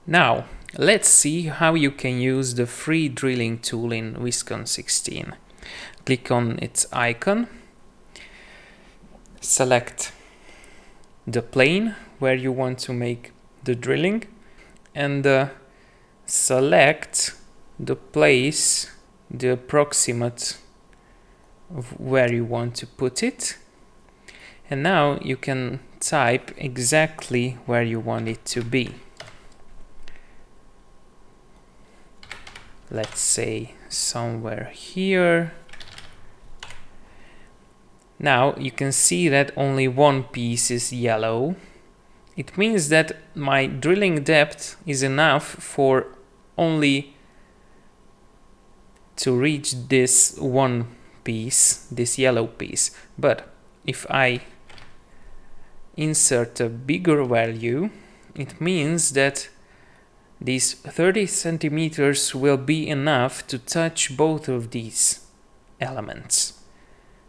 Now, let's see how you can use the free drilling tool in Viskon 16. Click on its icon, select the plane where you want to make the drilling, and select the place, the approximate of where you want to put it. And now you can type exactly where you want it to be. Let's say somewhere here. Now you can see that only one piece is yellow. It means that my drilling depth is enough for only to reach this one piece, this yellow piece. But if I insert a bigger value, it means that these 30 centimeters will be enough to touch both of these elements.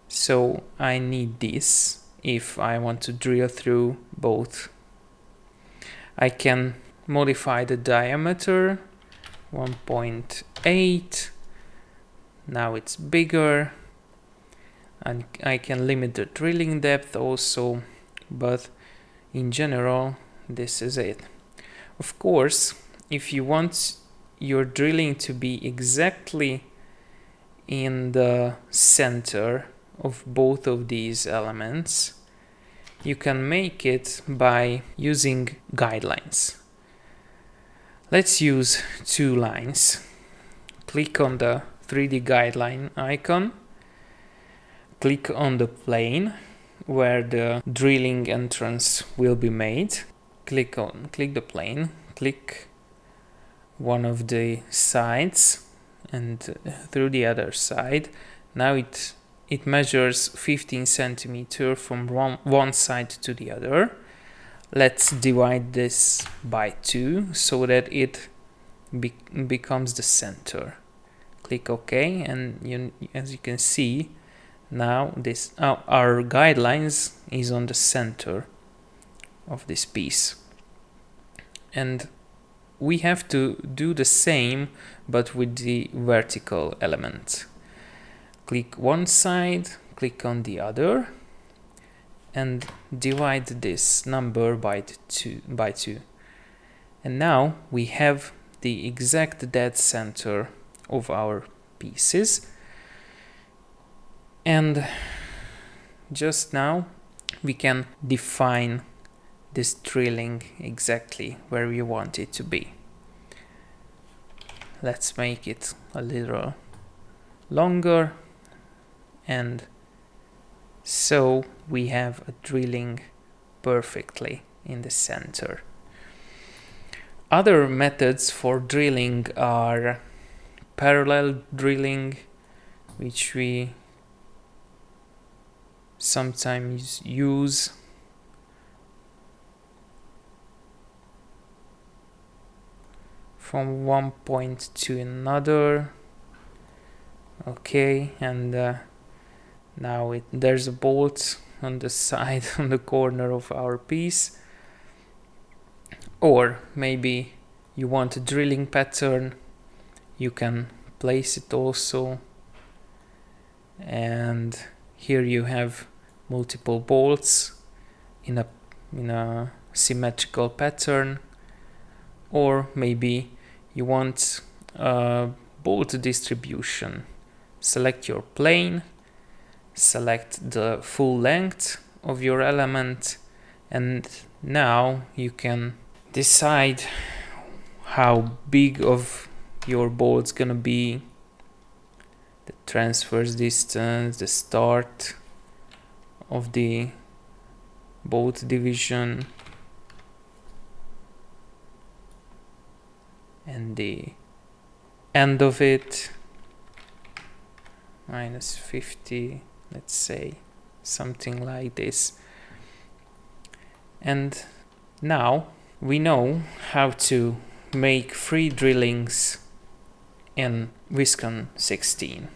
So I need this if I want to drill through both. I can modify the diameter, 1.8. Now it's bigger. And I can limit the drilling depth also, but in general, this is it. Of course, if you want your drilling to be exactly in the center of both of these elements, you can make it by using guidelines. Let's use 2 lines. Click on the 3D guideline icon. Click on the plane where the drilling entrance will be made. Click the plane. Click one of the sides and through the other side. Now it measures 15 centimeters from one side to the other. Let's divide this by 2 so that it becomes the center. Click OK, and as you can see, now this our guidelines is on the center of this piece. And we have to do the same but with the vertical element. Click one side, click on the other, and divide this number by 2. And now we have the exact dead center of our pieces. And just now we can define this drilling exactly where we want it to be. Let's make it a little longer, and so we have a drilling perfectly in the center. Other methods for drilling are parallel drilling, which we sometimes use. From one point to another. Okay, and now there's a bolt on the side, on the corner of our piece. Or maybe you want a drilling pattern, you can place it also. And here you have multiple bolts in a symmetrical pattern. Or maybe you want a bolt distribution. Select your plane, select the full length of your element, and now you can decide how big of your bolt's gonna be, the transverse distance, the start of the bolt division, and the end of it, minus 50, let's say, something like this. And now we know how to make free drillings in Viskon 16.